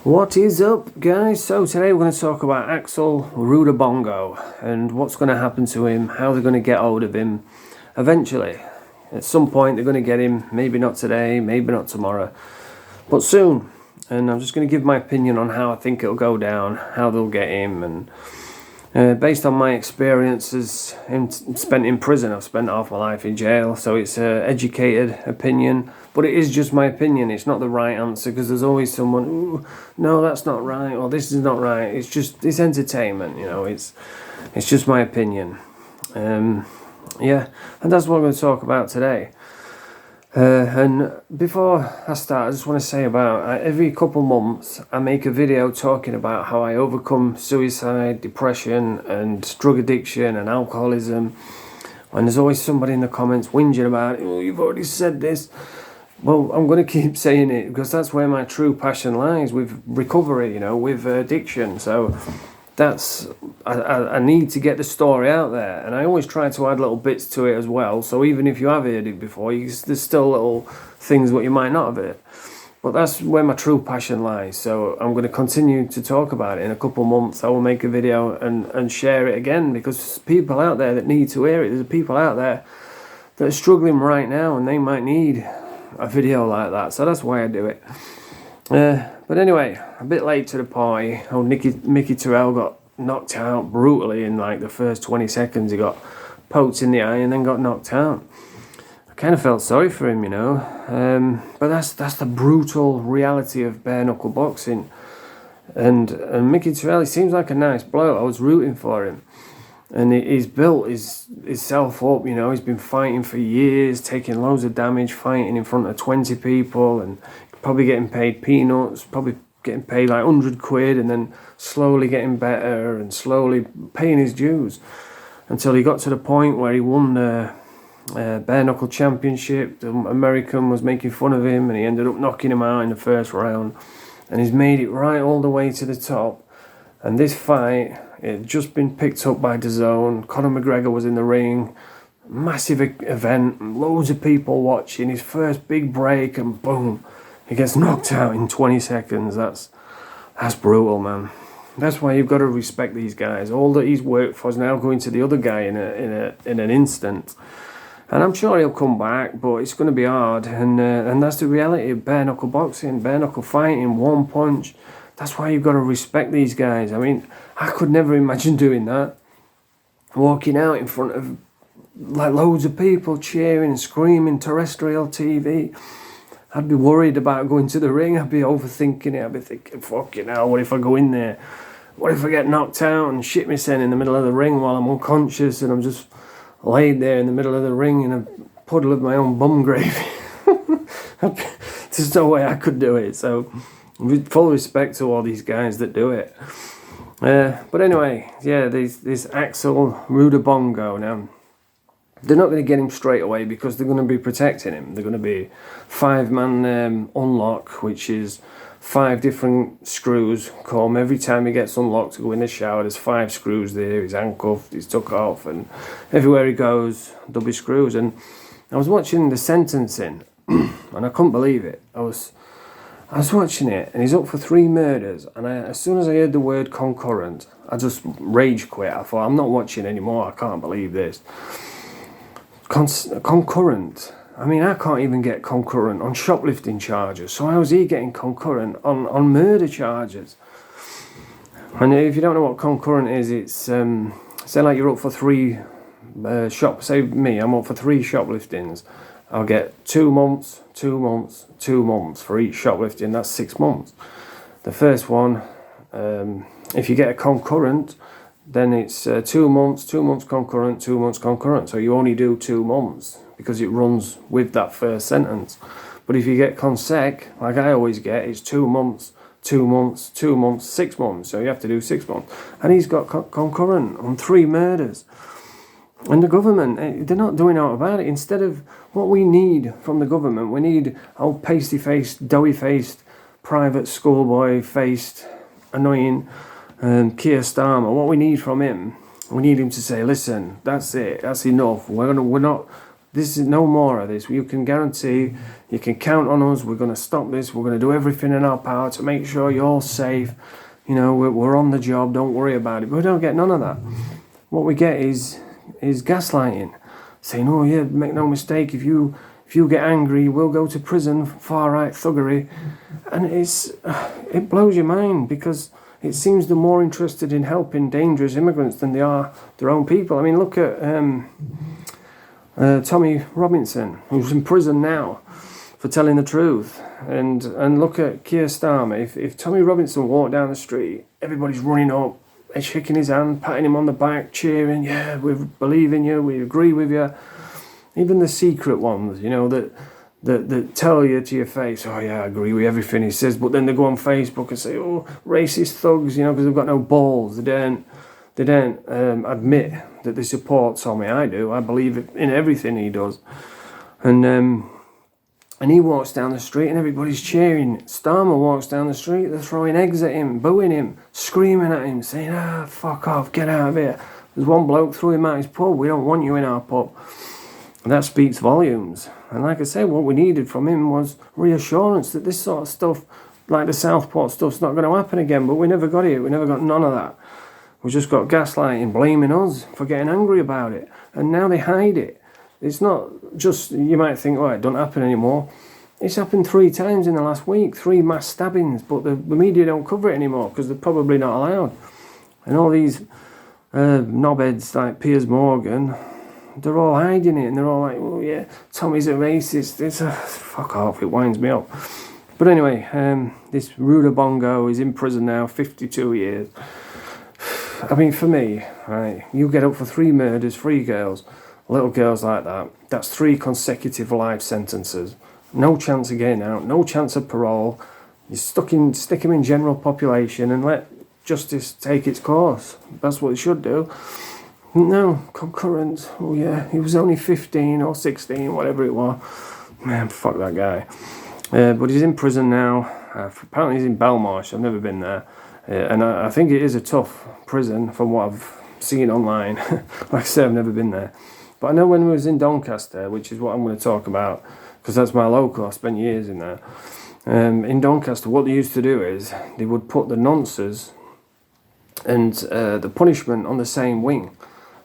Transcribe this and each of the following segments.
What is up, guys? So today we're going to talk about Akabongo and what's going to happen to him, how they're going to get hold of him eventually. At some point they're going to get him, maybe not today, maybe not tomorrow, but soon. And I'm just going to give my opinion on how I think it'll go down, how they'll get him, and based on my experiences spent in prison. I've spent half my life in jail, so it's an educated opinion, but it is just my opinion. It's not the right answer, because there's always someone, ooh, no, that's not right, or this is not right. It's entertainment, you know. It's just my opinion. Yeah, and that's what I'm going to talk about today. And before I start, I just want to say about every couple months I make a video talking about how I overcome suicide, depression and drug addiction and alcoholism. And there's always somebody in the comments whinging about it. Oh, you've already said this. Well, I'm going to keep saying it because that's where my true passion lies, with recovery, you know, with addiction. So that's, I need to get the story out there, and I always try to add little bits to it as well. So even if you have heard it before, there's still little things what you might not have heard. But that's where my true passion lies. So I'm going to continue to talk about it. In a couple of months I will make a video and share it again, because there's people out there that need to hear it. There's people out there that are struggling right now, and they might need a video like that. So that's why I do it. But anyway, a bit late to the party. Oh, Mickey Terrell got knocked out brutally in like the first 20 seconds. He got poked in the eye and then got knocked out. I kind of felt sorry for him, you know. But that's the brutal reality of bare knuckle boxing. And Mickey Terrell, he seems like a nice bloke. I was rooting for him. And he's built himself up, you know. He's been fighting for years, taking loads of damage, fighting in front of 20 people, and probably getting paid peanuts, probably getting paid like 100 quid, and then slowly getting better and slowly paying his dues until he got to the point where he won the bare knuckle championship. The American was making fun of him, and he ended up knocking him out in the first round, and he's made it right all the way to the top. And this fight, it had just been picked up by DAZN. Conor McGregor was in the ring, massive event, loads of people watching, his first big break, and boom, he gets knocked out in 20 seconds. That's brutal, man. That's why you've got to respect these guys. All that he's worked for is now going to the other guy in an instant. And I'm sure he'll come back, but it's going to be hard. And that's the reality of bare knuckle boxing, bare knuckle fighting, one punch. That's why you've got to respect these guys. I mean, I could never imagine doing that. Walking out in front of like loads of people cheering and screaming, terrestrial TV. I'd be worried about going to the ring. I'd be overthinking it. I'd be thinking, fucking hell, what if I go in there? What if I get knocked out and shit myself in the middle of the ring while I'm unconscious and I'm just laid there in the middle of the ring in a puddle of my own bum gravy? There's no way I could do it. So, with full respect to all these guys that do it. But anyway, yeah, this Akabongo now. They're not going to get him straight away because they're going to be protecting him. They're going to be 5-man unlock, which is 5 different screws come every time he gets unlocked to go in the shower. There's 5 screws there. He's handcuffed, he's took off, and everywhere he goes there'll be screws. And I was watching the sentencing and I couldn't believe it. I was watching it, and he's up for 3 murders, and as soon as I heard the word concurrent, I just rage quit. I thought, I'm not watching anymore. I can't believe this. Concurrent. I mean, I can't even get concurrent on shoplifting charges. So how is he getting concurrent on murder charges? And if you don't know what concurrent is, it's say like you're up for 3 say me, I'm up for 3 shopliftings. I'll get 2 months, 2 months, 2 months for each shoplifting. That's 6 months. The first one, if you get a concurrent, then it's 2 months, 2 months concurrent, 2 months concurrent. So you only do 2 months because it runs with that first sentence. But if you get consec, like I always get, it's 2 months, 2 months, 2 months, 6 months. So you have to do 6 months. And he's got concurrent on 3 murders. And the government, they're not doing out about it. Instead of what we need from the government, we need old pasty-faced, doughy-faced, private schoolboy-faced, annoying Keir Starmer. What we need from him, we need him to say, listen, that's it, that's enough. This is no more of this. You can guarantee, you can count on us. We're going to stop this. We're going to do everything in our power to make sure you're safe. You know, we're on the job. Don't worry about it. But we don't get none of that. What we get is gaslighting, saying, "Oh yeah, make no mistake. If you get angry, we'll go to prison." Far right thuggery, and it blows your mind, because it seems they're more interested in helping dangerous immigrants than they are their own people. I mean, look at Tommy Robinson, who's in prison now for telling the truth, and look at Keir Starmer. If Tommy Robinson walked down the street, everybody's running up, shaking his hand, patting him on the back, cheering, "Yeah, we believe in you, we agree with you." Even the secret ones, you know, that tell you to your face, "Oh yeah, I agree with everything he says," but then they go on Facebook and say, "Oh, racist thugs," you know, because they've got no balls. They don't admit that they support Tommy. I do. I believe in everything he does. And he walks down the street and everybody's cheering. Starmer walks down the street, they're throwing eggs at him, booing him, screaming at him, saying, "Fuck off, get out of here." There's one bloke threw him out his pub. "We don't want you in our pub." And that speaks volumes. And like I said, what we needed from him was reassurance that this sort of stuff, like the Southport stuff's not going to happen again. But we never got it. We never got none of that. We just got gaslighting, blaming us for getting angry about it. And now they hide it. It's not just, you might think, "Oh, it don't happen anymore." It's happened 3 times in the last week, 3 mass stabbings, but the media don't cover it anymore because they're probably not allowed. And all these knobheads like Piers Morgan, they're all hiding it, and they're all like, "Oh yeah, Tommy's a racist." It's fuck off, it winds me up. But anyway, this Rudabongo is in prison now, 52 years. I mean, for me, right, you get up for 3 murders, 3 girls, little girls like that, that's 3 consecutive life sentences. No chance of getting out, no chance of parole. You stick him in general population and let justice take its course. That's what it should do. No, concurrent. Oh yeah, he was only 15 or 16, whatever it was. Man, fuck that guy. But he's in prison now. Apparently he's in Belmarsh. I've never been there. And I think it is a tough prison from what I've seen online. Like I said, I've never been there. But I know when we was in Doncaster, which is what I'm going to talk about, because that's my local, I spent years in there. In Doncaster, what they used to do is they would put the nonces and the punishment on the same wing.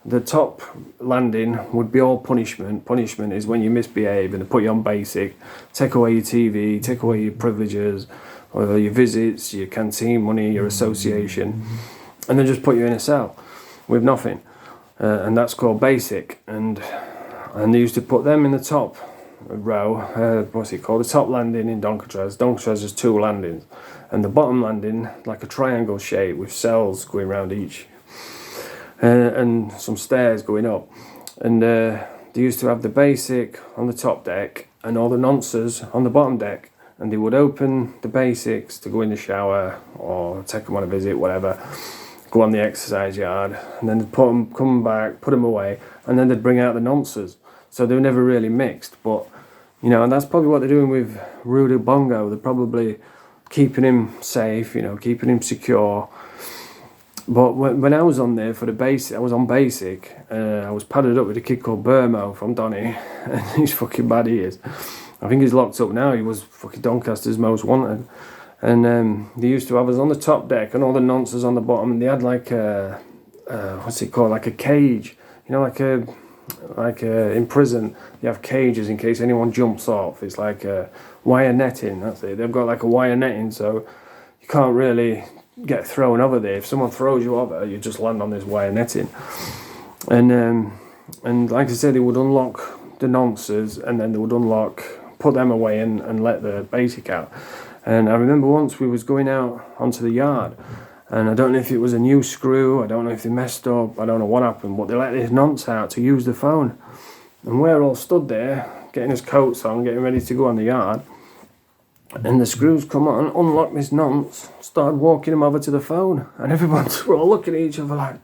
The top landing would be all punishment. Punishment is when you misbehave and they put you on basic, take away your TV, take away your privileges, or your visits, your canteen money, your association, and then just put you in a cell with nothing. And that's called basic. And they used to put them in the top row, what's it called? The top landing in Doncaster. Doncaster has 2 landings. And the bottom landing, like a triangle shape with cells going around each. And some stairs going up. And they used to have the basic on the top deck and all the nonces on the bottom deck. And they would open the basics to go in the shower or take them on a visit, whatever. Go on the exercise yard, and then they'd come back, put them away, and then they'd bring out the nonces. So they were never really mixed, but, you know, and that's probably what they're doing with Rudabongo. They're probably keeping him safe, you know, keeping him secure. But when I was on there for the basic, I was on basic, I was padded up with a kid called Burmo from Donny, and he's fucking bad, he is. I think he's locked up now. He was fucking Doncaster's most wanted. And they used to have us on the top deck and all the nonces on the bottom. And they had like a what's it called? Like a cage. You know, like in prison, you have cages in case anyone jumps off. It's like wire netting. That's it. They've got like a wire netting, so you can't really get thrown over there. If someone throws you over, you just land on this wire netting. And like I said, they would unlock the nonces, and then they would put them away and let the basic out. And I remember once we was going out onto the yard, and I don't know if it was a new screw, I don't know if they messed up, I don't know what happened, but they let this nonce out to use the phone. And we're all stood there, getting his coats on, getting ready to go on the yard, and the screws come on, unlock this nonce, started walking him over to the phone, and we're all looking at each other like,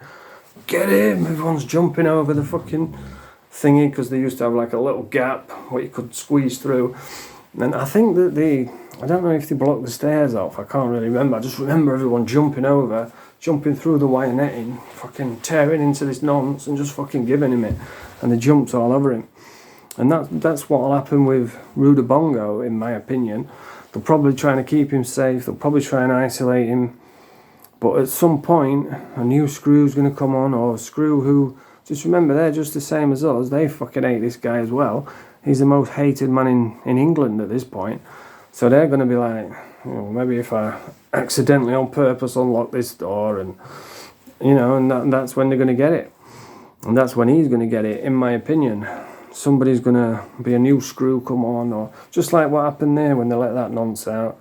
"Get him!" Everyone's jumping over the fucking thingy, because they used to have like a little gap where you could squeeze through. And I think that I don't know if they blocked the stairs off, I can't really remember. I just remember everyone jumping through the wire netting, fucking tearing into this nonce and just fucking giving him it. And they jumped all over him. And that's what will happen with Rudabongo, in my opinion. They'll probably try to keep him safe. They'll probably try and isolate him. But at some point, a new screw's going to come on, or a screw who, just remember, they're just the same as us. They fucking hate this guy as well. He's the most hated man in England at this point. So they're going to be like, maybe if I accidentally on purpose unlock this door, and and that's when they're going to get it. And that's when he's going to get it, in my opinion. Somebody's going to be a new screw come on, or just like what happened there when they let that nonce out.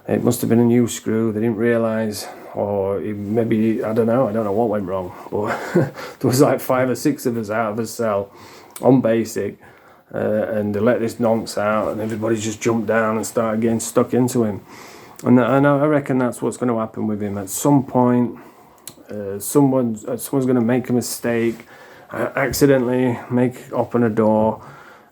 It must have been a new screw. They didn't realise, or maybe, I don't know what went wrong. But there was like 5 or 6 of us out of a cell on basic, and they let this nonce out, and everybody just jumped down and started getting stuck into him. And I reckon that's what's going to happen with him. At some point, someone's going to make a mistake, accidentally open a door,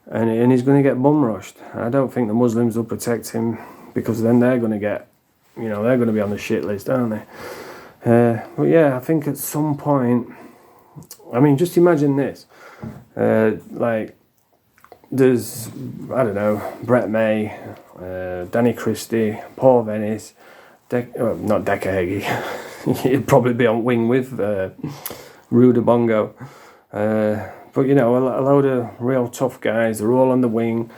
and he's going to get bum rushed. I don't think the Muslims will protect him, because then they're going to get, they're going to be on the shit list, aren't they? But yeah, I think at some point, I mean, just imagine this, like, there's, I don't know, Brett May, Danny Christie, Paul Venice, not Dekahegi, he'd probably be on wing with Rudabongo. But a load of real tough guys. They're all on the wing.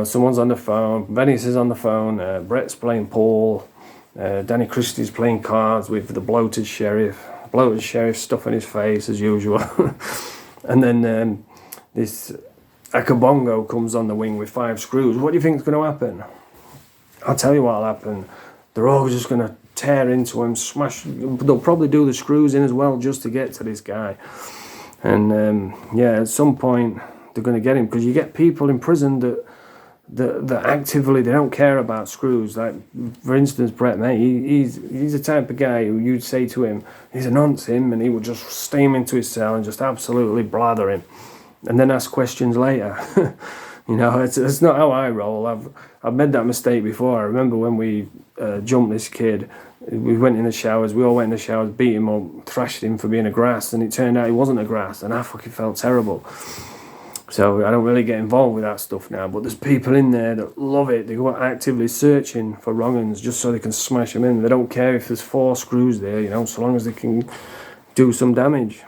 Someone's on the phone. Venice is on the phone. Brett's playing pool. Danny Christie's playing cards with the bloated sheriff. Bloated sheriff stuffing his face as usual. And then this Akabongo comes on the wing with 5 screws. What do you think is going to happen? I'll tell you what'll happen. They're all just going to tear into him, smash. They'll probably do the screws in as well just to get to this guy. And at some point they're going to get him, because you get people in prison that actively, they don't care about screws. Like, for instance, Brett May, he's the type of guy who you'd say to him, he's a nonce him, and he would just steam into his cell and just absolutely blather him, and then ask questions later. It's not how I roll. I've made that mistake before. I remember when we jumped this kid, we went in the showers, we all went in the showers, beat him up, thrashed him for being a grass, and it turned out he wasn't a grass, and I fucking felt terrible. So I don't really get involved with that stuff now, but there's people in there that love it. They go actively searching for wrong-uns just so they can smash them in. They don't care if there's 4 screws there, so long as they can do some damage.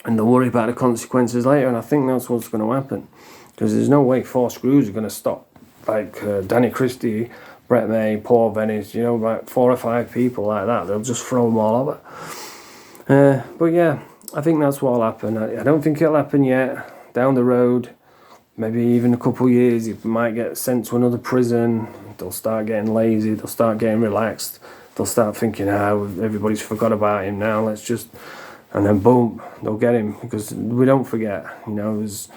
And they'll worry about the consequences later, and I think that's what's going to happen. Because there's no way 4 screws are going to stop, like Danny Christie, Brett May, Paul Venice, like 4 or 5 people like that. They'll just throw them all over. But yeah, I think that's what'll happen. I don't think it'll happen yet. Down the road, maybe even a couple of years, you might get sent to another prison. They'll start getting lazy. They'll start getting relaxed. They'll start thinking, everybody's forgot about him now. Let's just, and then boom, they'll get him, because we don't forget. There's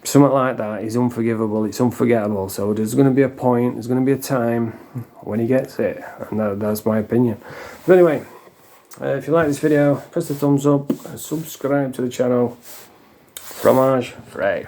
something like that is unforgivable. It's unforgettable. So there's going to be a point. There's going to be a time when he gets it, and that's my opinion. But anyway, if you like this video, press the thumbs up and subscribe to the channel. Fromage frais.